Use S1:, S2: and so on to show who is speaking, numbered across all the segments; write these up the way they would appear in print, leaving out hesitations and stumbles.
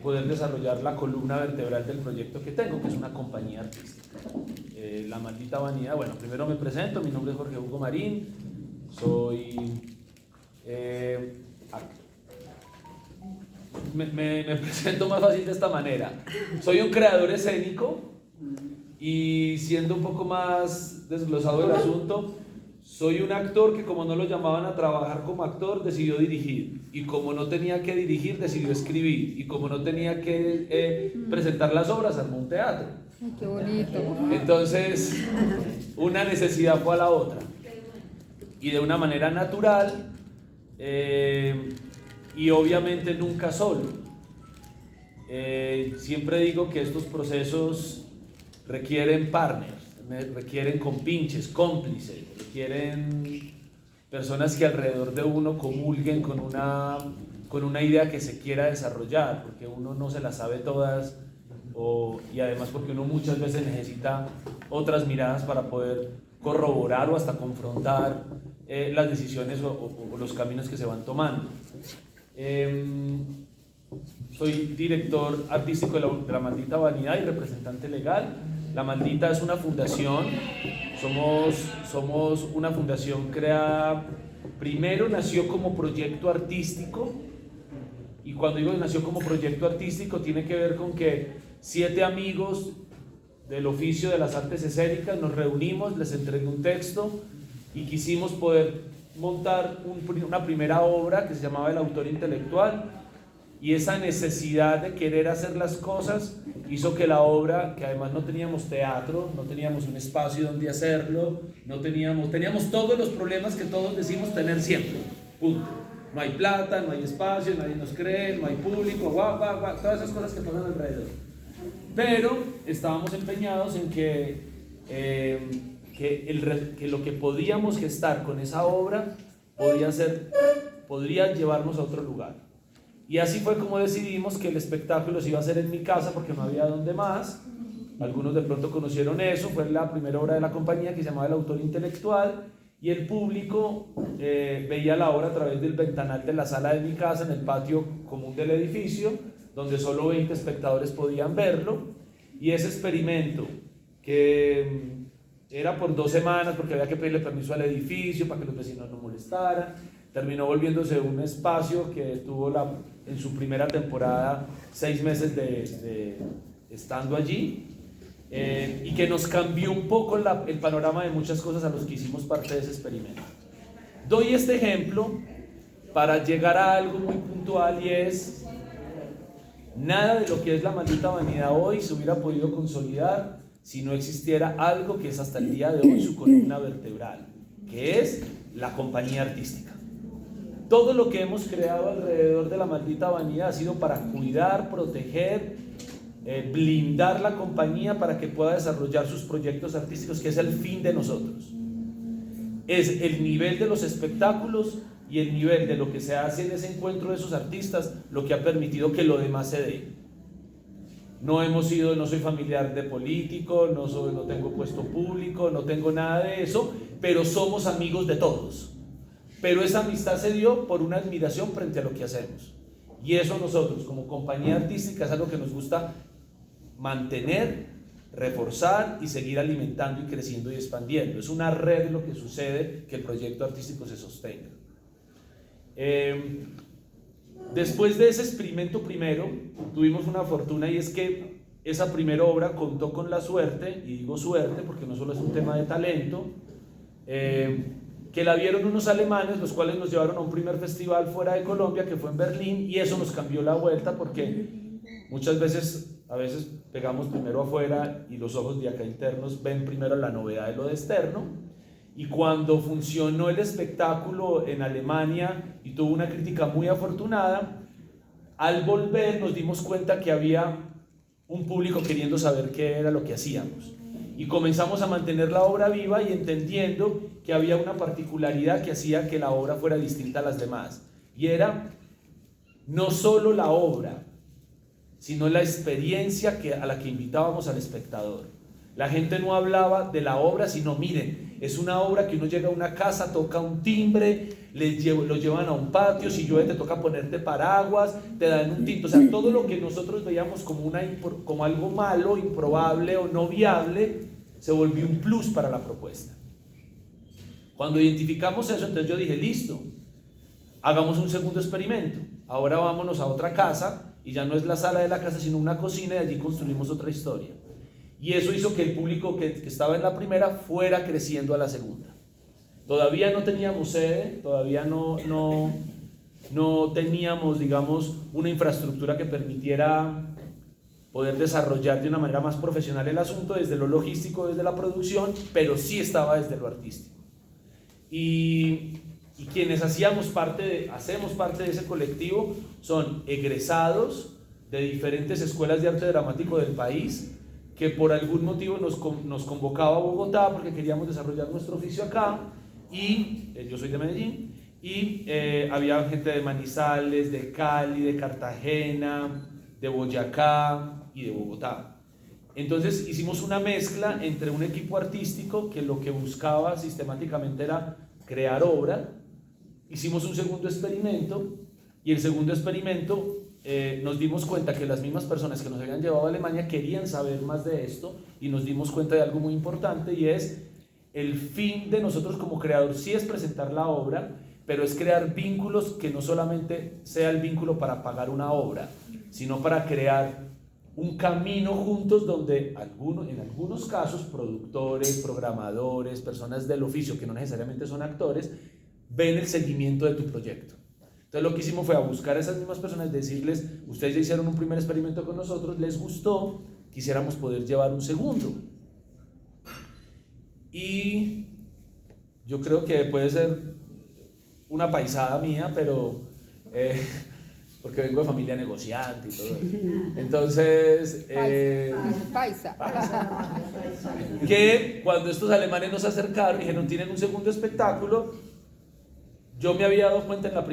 S1: poder desarrollar la columna vertebral del proyecto que tengo, que es una compañía artística. La Maldita Vanidad. Bueno, primero me presento, mi nombre es Jorge Hugo Marín, soy me presento más fácil de esta manera. Soy un creador escénico y, siendo un poco más desglosado el asunto, soy un actor que, como no lo llamaban a trabajar como actor, decidió dirigir, y como no tenía que dirigir, decidió escribir, y como no tenía que presentar las obras, armó un teatro.
S2: Ay, qué bonito.
S1: Entonces, una necesidad fue a la otra, y de una manera natural, y obviamente nunca solo. Siempre digo que estos procesos requieren partners, requieren compinches, cómplices, requieren personas que alrededor de uno comulguen con una idea que se quiera desarrollar, porque uno no se las sabe todas, y además porque uno muchas veces necesita otras miradas para poder corroborar o hasta confrontar las decisiones o los caminos que se van tomando. Soy director artístico de la Maldita Vanidad y representante legal. La Maldita es una fundación, somos una fundación creada, primero nació como proyecto artístico, y cuando digo que nació como proyecto artístico tiene que ver con que 7 amigos del oficio de las artes escénicas nos reunimos, les entregué un texto y quisimos poder montar una primera obra que se llamaba El Autor Intelectual, y esa necesidad de querer hacer las cosas hizo que la obra, que además no teníamos teatro, no teníamos un espacio donde hacerlo, teníamos todos los problemas que todos decimos tener siempre, punto. No hay plata, no hay espacio, nadie nos cree, no hay público, todas esas cosas que pasan alrededor. Pero estábamos empeñados en que lo que podíamos gestar con esa obra podría llevarnos a otro lugar. Y así fue como decidimos que el espectáculo se iba a hacer en mi casa, porque no había dónde más. Algunos de pronto conocieron eso. Fue la primera obra de la compañía, que se llamaba El Autor Intelectual, y el público veía la obra a través del ventanal de la sala de mi casa, en el patio común del edificio, donde solo 20 espectadores podían verlo. Y ese experimento, que era por 2 semanas, porque había que pedirle permiso al edificio para que los vecinos no molestaran, terminó volviéndose un espacio que tuvo en su primera temporada 6 meses de estando allí, y que nos cambió un poco el panorama de muchas cosas a los que hicimos parte de ese experimento. Doy este ejemplo para llegar a algo muy puntual, y es: nada de lo que es La Maldita Vanidad hoy se hubiera podido consolidar si no existiera algo que es hasta el día de hoy su columna vertebral, que es la compañía artística. Todo lo que hemos creado alrededor de La Maldita Vanidad ha sido para cuidar, proteger, blindar la compañía para que pueda desarrollar sus proyectos artísticos, que es el fin de nosotros. Es el nivel de los espectáculos y el nivel de lo que se hace en ese encuentro de esos artistas lo que ha permitido que lo demás se dé. No soy familiar de político, no tengo puesto público, no tengo nada de eso, pero somos amigos de todos. Pero esa amistad se dio por una admiración frente a lo que hacemos. Y eso nosotros, como compañía artística, es algo que nos gusta mantener, reforzar y seguir alimentando y creciendo y expandiendo. Es una red lo que sucede, que el proyecto artístico se sostenga. Después de ese experimento primero, tuvimos una fortuna, y es que esa primera obra contó con la suerte, y digo suerte porque no solo es un tema de talento, que la vieron unos alemanes, los cuales nos llevaron a un primer festival fuera de Colombia, que fue en Berlín, y eso nos cambió la vuelta, porque muchas veces, pegamos primero afuera, y los ojos de acá internos ven primero la novedad de lo de externo. Y cuando funcionó el espectáculo en Alemania y tuvo una crítica muy afortunada, al volver nos dimos cuenta que había un público queriendo saber qué era lo que hacíamos. Y comenzamos a mantener la obra viva, y entendiendo que había una particularidad que hacía que la obra fuera distinta a las demás. Y era no solo la obra, sino la experiencia a la que invitábamos al espectador. La gente no hablaba de la obra, sino: miren, es una obra que uno llega a una casa, toca un timbre, lo llevan a un patio, si llueve te toca ponerte paraguas, te dan un tinto, o sea, todo lo que nosotros veíamos como algo malo, improbable o no viable, se volvió un plus para la propuesta. Cuando identificamos eso, entonces yo dije, listo, hagamos un segundo experimento, ahora vámonos a otra casa, y ya no es la sala de la casa, sino una cocina, y allí construimos otra historia. Y eso hizo que el público que estaba en la primera fuera creciendo a la segunda. Todavía no teníamos sede, todavía no teníamos, digamos, una infraestructura que permitiera poder desarrollar de una manera más profesional el asunto, desde lo logístico, desde la producción, pero sí estaba desde lo artístico. Y quienes hacemos parte de ese colectivo son egresados de diferentes escuelas de arte dramático del país, que por algún motivo nos convocaba a Bogotá porque queríamos desarrollar nuestro oficio acá, y yo soy de Medellín, y había gente de Manizales, de Cali, de Cartagena, de Boyacá y de Bogotá. Entonces hicimos una mezcla entre un equipo artístico que lo que buscaba sistemáticamente era crear obra. Hicimos un segundo experimento, y el segundo experimento nos dimos cuenta que las mismas personas que nos habían llevado a Alemania querían saber más de esto, y nos dimos cuenta de algo muy importante, y es el fin de nosotros como creador. Sí es presentar la obra, pero es crear vínculos que no solamente sea el vínculo para pagar una obra, sino para crear un camino juntos donde en algunos casos productores, programadores, personas del oficio que no necesariamente son actores, ven el seguimiento de tu proyecto. Entonces lo que hicimos fue a buscar a esas mismas personas, decirles, ustedes ya hicieron un primer experimento con nosotros, les gustó, quisiéramos poder llevar un segundo. Y yo creo que puede ser una paisada mía, pero porque vengo de familia negociante y todo eso. Entonces, que cuando estos alemanes nos acercaron y dijeron, tienen un segundo espectáculo, yo me había dado cuenta en el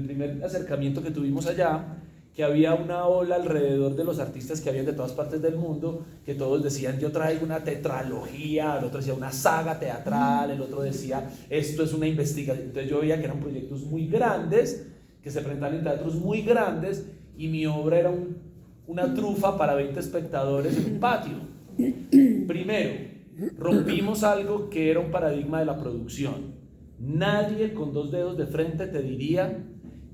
S1: primer acercamiento que tuvimos allá, que había una ola alrededor de los artistas que habían de todas partes del mundo, que todos decían, yo traigo una tetralogía, el otro decía una saga teatral, el otro decía, esto es una investigación. Entonces yo veía que eran proyectos muy grandes, que se presentaban en teatros muy grandes, y mi obra era una trufa para 20 espectadores en un patio. Primero, rompimos algo que era un paradigma de la producción. Nadie con 2 dedos de frente te diría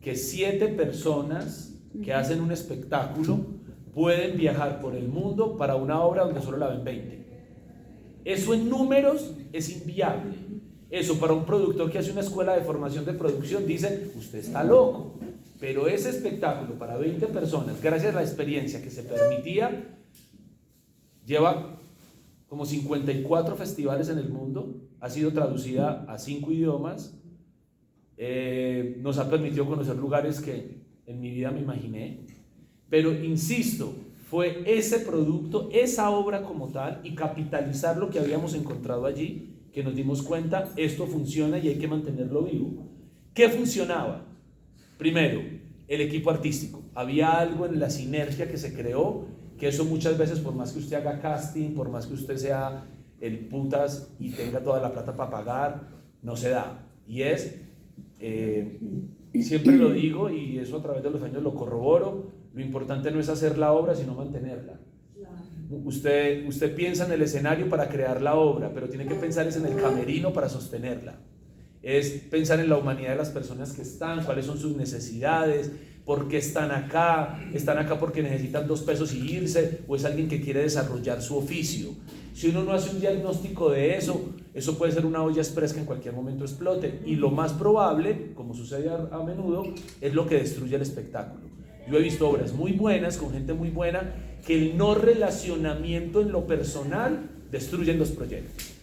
S1: que 7 personas que hacen un espectáculo pueden viajar por el mundo para una obra donde solo la ven 20. Eso en números es inviable. Eso para un productor que hace una escuela de formación de producción dice, usted está loco. Pero ese espectáculo para 20 personas, gracias a la experiencia que se permitía, lleva como 54 festivales en el mundo, ha sido traducida a 5 idiomas, nos ha permitido conocer lugares que en mi vida me imaginé, pero insisto, fue ese producto, esa obra como tal, y capitalizar lo que habíamos encontrado allí, que nos dimos cuenta, esto funciona y hay que mantenerlo vivo. ¿Qué funcionaba? Primero, el equipo artístico. Había algo en la sinergia que se creó, que eso muchas veces, por más que usted haga casting, por más que usted sea el putas y tenga toda la plata para pagar, no se da. Y es, siempre lo digo, y eso a través de los años lo corroboro, lo importante no es hacer la obra, sino mantenerla. Usted piensa en el escenario para crear la obra, pero tiene que pensar en el camerino para sostenerla. Es pensar en la humanidad de las personas que están, cuáles son sus necesidades, por qué están acá porque necesitan 2 pesos y irse, o es alguien que quiere desarrollar su oficio. Si uno no hace un diagnóstico de eso puede ser una olla express que en cualquier momento explote, y lo más probable, como sucede a menudo, es lo que destruye el espectáculo. Yo he visto obras muy buenas, con gente muy buena, que el no relacionamiento en lo personal destruyen los proyectos,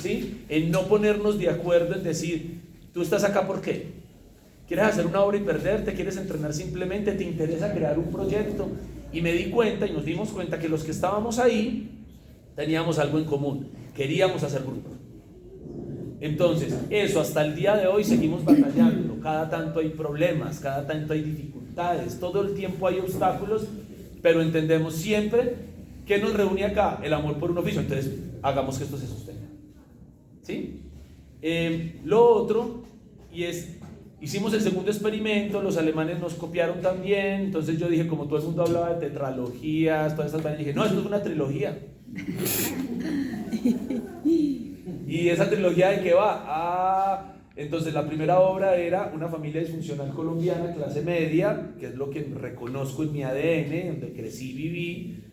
S1: ¿sí? En no ponernos de acuerdo en decir, tú estás acá ¿por qué? ¿Quieres hacer una obra y perderte? ¿Quieres entrenar simplemente? ¿Te interesa crear un proyecto? Y me di cuenta, y nos dimos cuenta, que los que estábamos ahí teníamos algo en común, queríamos hacer grupo. Entonces, eso hasta el día de hoy seguimos batallando, cada tanto hay problemas, cada tanto hay dificultades, todo el tiempo hay obstáculos, pero entendemos siempre que nos reúne acá el amor por un oficio. Entonces hagamos que esto se sostenga. ¿sí? Lo otro, hicimos el segundo experimento, los alemanes nos copiaron también, entonces yo dije, como todo el mundo hablaba de tetralogías, todas esas vainas, dije, no, esto es una trilogía. ¿Y esa trilogía de qué va? Entonces la primera obra era una familia disfuncional colombiana, clase media, que es lo que reconozco en mi ADN, donde crecí y viví,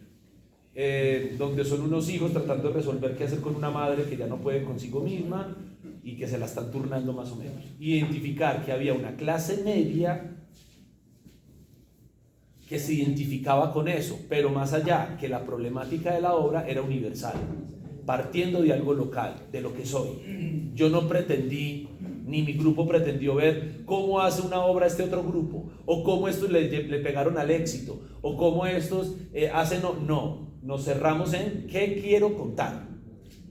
S1: donde son unos hijos tratando de resolver qué hacer con una madre que ya no puede consigo misma y que se la están turnando más o menos. Identificar que había una clase media que se identificaba con eso, pero más allá, que la problemática de la obra era universal, partiendo de algo local, de lo que soy. Yo no pretendí, ni mi grupo pretendió ver cómo hace una obra este otro grupo, o cómo estos le pegaron al éxito, o cómo estos hacen, no, nos cerramos en qué quiero contar,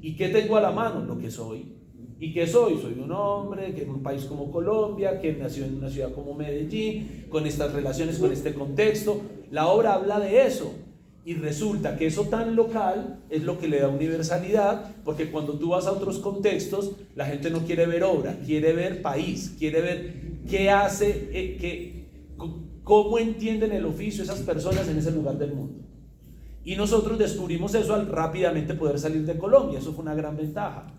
S1: y qué tengo a la mano, lo que soy. ¿Y qué soy? Soy un hombre que en un país como Colombia, que nació en una ciudad como Medellín, con estas relaciones, con este contexto. La obra habla de eso. Y resulta que eso tan local es lo que le da universalidad, porque cuando tú vas a otros contextos, la gente no quiere ver obra, quiere ver país, quiere ver qué hace, cómo entienden el oficio esas personas en ese lugar del mundo. Y nosotros descubrimos eso al rápidamente poder salir de Colombia. Eso fue una gran ventaja.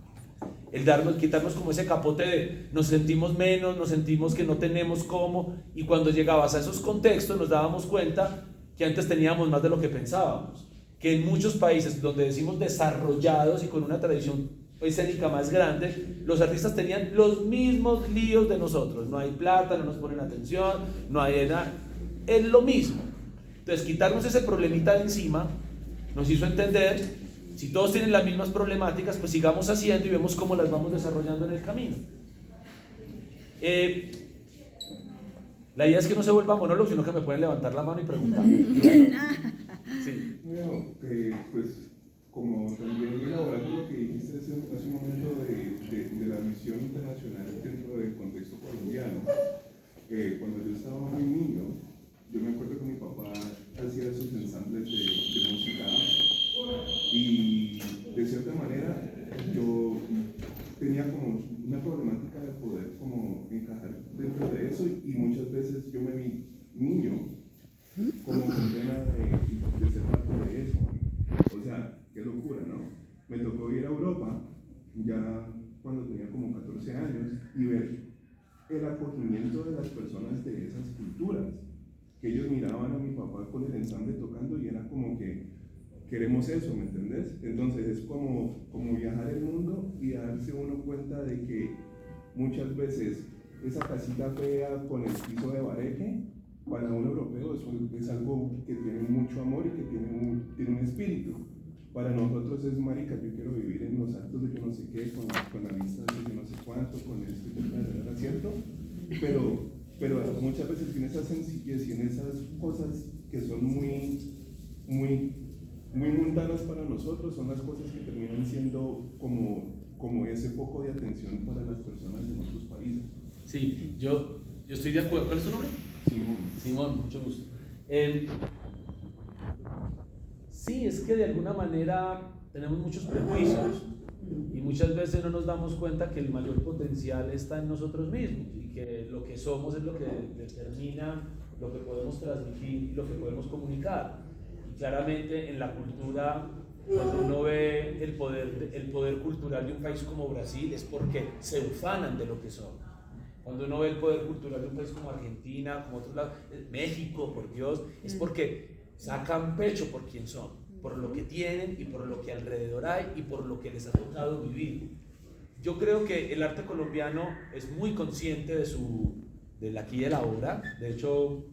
S1: El quitarnos como ese capote de nos sentimos menos, nos sentimos que no tenemos cómo, y cuando llegabas a esos contextos nos dábamos cuenta que antes teníamos más de lo que pensábamos, que en muchos países donde decimos desarrollados y con una tradición escénica más grande, los artistas tenían los mismos líos de nosotros, no hay plata, no nos ponen atención, no hay nada, es lo mismo. Entonces quitarnos ese problemita de encima nos hizo entender, si todos tienen las mismas problemáticas, pues sigamos haciendo y vemos cómo las vamos desarrollando en el camino. La idea es que no se vuelva monólogo, sino que me pueden levantar la mano y preguntar. Sí.
S2: Bueno, pues como también elaborando lo que dijiste hace un momento de la visión internacional dentro del contexto colombiano, cuando yo estaba muy niño, yo me acuerdo que mi papá hacía esos ensambles de música y de cierta manera yo tenía como una problemática de poder como encajar dentro de eso y muchas veces yo me vi niño como con pena de ser parte de eso. O sea, qué locura, ¿no? Me tocó ir a Europa ya cuando tenía como 14 años y ver el acogimiento de las personas de esas culturas, que ellos miraban a mi papá con el ensamble tocando y era como que queremos eso, ¿me entendés? Entonces es como viajar el mundo y darse uno cuenta de que muchas veces esa casita fea con el piso de bareque, para un europeo eso es algo que tiene mucho amor y que tiene un espíritu. Para nosotros es marica, yo quiero vivir en los actos de yo no sé qué, con la vista de yo no sé cuánto, con esto, ¿cierto? Pero muchas veces en esas sencillez y en esas cosas que son muy mundanas para nosotros, son las cosas que terminan siendo como ese foco de atención para las personas en otros países.
S1: Sí, yo estoy de acuerdo. ¿Cuál es tu nombre?
S2: Simón.
S1: Simón, mucho gusto. Sí, es que de alguna manera tenemos muchos prejuicios y muchas veces no nos damos cuenta que el mayor potencial está en nosotros mismos y que lo que somos es lo que determina lo que podemos transmitir y lo que podemos comunicar. Y claramente en la cultura, cuando uno ve el poder cultural de un país como Brasil, es porque se ufanan de lo que son. Cuando uno ve el poder cultural de un país como Argentina, como otros lados, México, por Dios, es porque sacan pecho por quién son, por lo que tienen y por lo que alrededor hay y por lo que les ha tocado vivir. Yo creo que el arte colombiano es muy consciente del aquí y de la ahora. De hecho,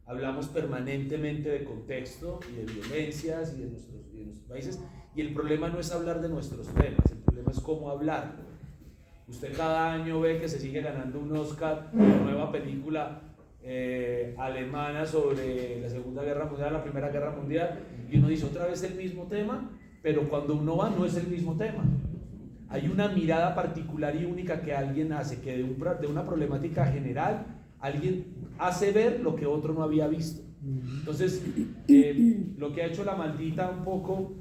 S1: hablamos permanentemente de contexto y de violencias y de nuestros países, y el problema no es hablar de nuestros temas, el problema es cómo hablar. Usted cada año ve que se sigue ganando un Oscar, una nueva película alemana sobre la Segunda Guerra Mundial, la Primera Guerra Mundial, y uno dice otra vez el mismo tema, pero cuando uno va no es el mismo tema. Hay una mirada particular y única que alguien hace, que de una problemática general, alguien hace ver lo que otro no había visto. Entonces, lo que ha hecho La Maldita un poco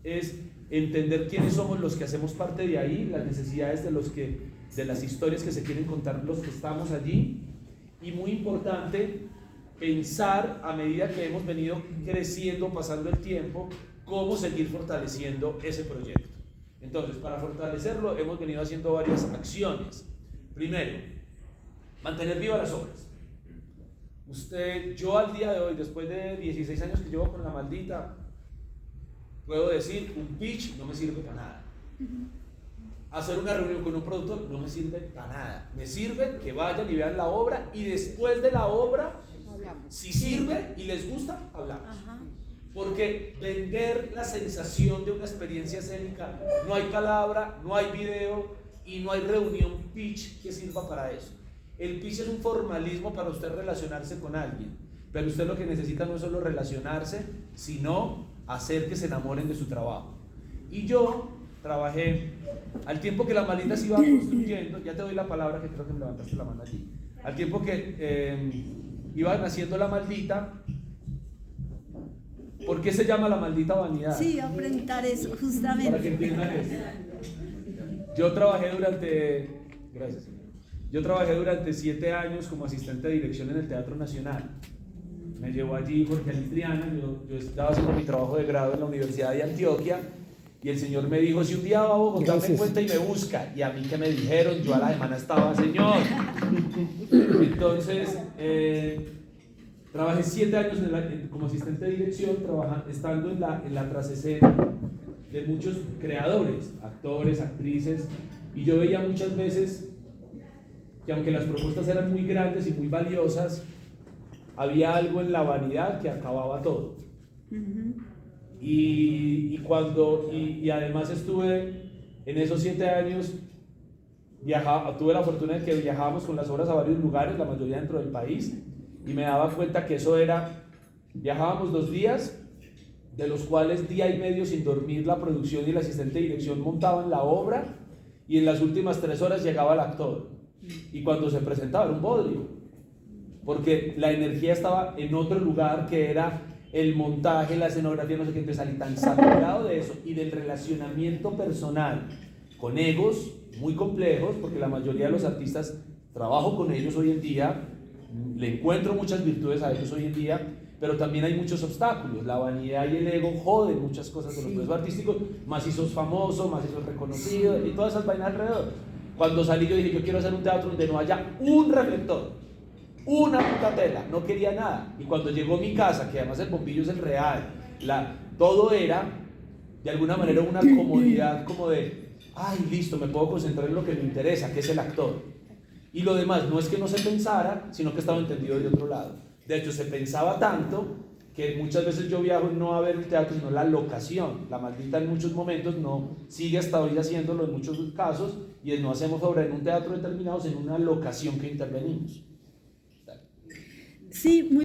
S1: es entender quiénes somos los que hacemos parte de ahí, las necesidades de las historias que se quieren contar los que estamos allí, y muy importante, pensar a medida que hemos venido creciendo, pasando el tiempo, cómo seguir fortaleciendo ese proyecto. Entonces, para fortalecerlo hemos venido haciendo varias acciones. Primero, mantener vivas las obras. Yo al día de hoy, después de 16 años que llevo con La Maldita, puedo decir, un pitch no me sirve para nada. Hacer una reunión con un productor no me sirve para nada. Me sirve que vayan y vean la obra, y después de la obra, si sirve y les gusta, hablamos. Porque vender la sensación de una experiencia escénica, no hay palabra, no hay video y no hay reunión pitch que sirva para eso. El pitch es un formalismo para usted relacionarse con alguien, pero usted lo que necesita no es solo relacionarse, sino hacer que se enamoren de su trabajo. Y yo trabajé, al tiempo que La Maldita se iba construyendo, ya te doy la palabra, que creo que me levantaste la mano allí, al tiempo que iban haciendo La Maldita. ¿Por qué se llama La Maldita Vanidad?
S3: Sí, a preguntar eso, justamente.
S1: Para que entiendan eso. Yo trabajé durante, gracias, señor. Yo trabajé durante 7 años como asistente de dirección en el Teatro Nacional. Me llevó allí Jorge Alitriana, yo estaba haciendo mi trabajo de grado en la Universidad de Antioquia, y el señor me dijo, si un día va a Bogotá me cuenta y me busca. Y a mí, ¿qué me dijeron? Yo a la semana estaba, señor. Entonces, trabajé 7 años como asistente de dirección, estando en la trasescena de muchos creadores, actores, actrices, y yo veía muchas veces que aunque las propuestas eran muy grandes y muy valiosas, había algo en la vanidad que acababa todo. Y además estuve en esos 7 años, tuve la fortuna de que viajábamos con las obras a varios lugares, la mayoría dentro del país, y me daba cuenta que eso era, viajábamos 2 días, de los cuales día y medio sin dormir la producción y el asistente de dirección montaban la obra, y en las últimas 3 horas llegaba el actor, y cuando se presentaba era un bodrio, porque la energía estaba en otro lugar, que era el montaje, la escenografía, no sé qué. Entonces salí tan saturado de eso y del relacionamiento personal con egos muy complejos, porque la mayoría de los artistas trabajo con ellos hoy en día, le encuentro muchas virtudes a ellos hoy en día, pero también hay muchos obstáculos. La vanidad y el ego joden muchas cosas de los procesos artísticos, más si sos famoso, más si sos reconocido y todas esas vainas alrededor. Cuando salí yo dije, yo quiero hacer un teatro donde no haya un reflector, una puta tela, no quería nada. Y cuando llegó mi casa, que además el bombillo es el real, todo era de alguna manera una comodidad, como de, ay, listo, me puedo concentrar en lo que me interesa, que es el actor. Y lo demás no es que no se pensara, sino que estaba entendido de otro lado. De hecho, se pensaba tanto que muchas veces yo viajo no a ver el teatro, sino la locación. La Maldita en muchos momentos no sigue hasta hoy haciéndolo en muchos casos, y no hacemos obra en un teatro determinado, sino en una locación que intervenimos.
S3: Sí, muy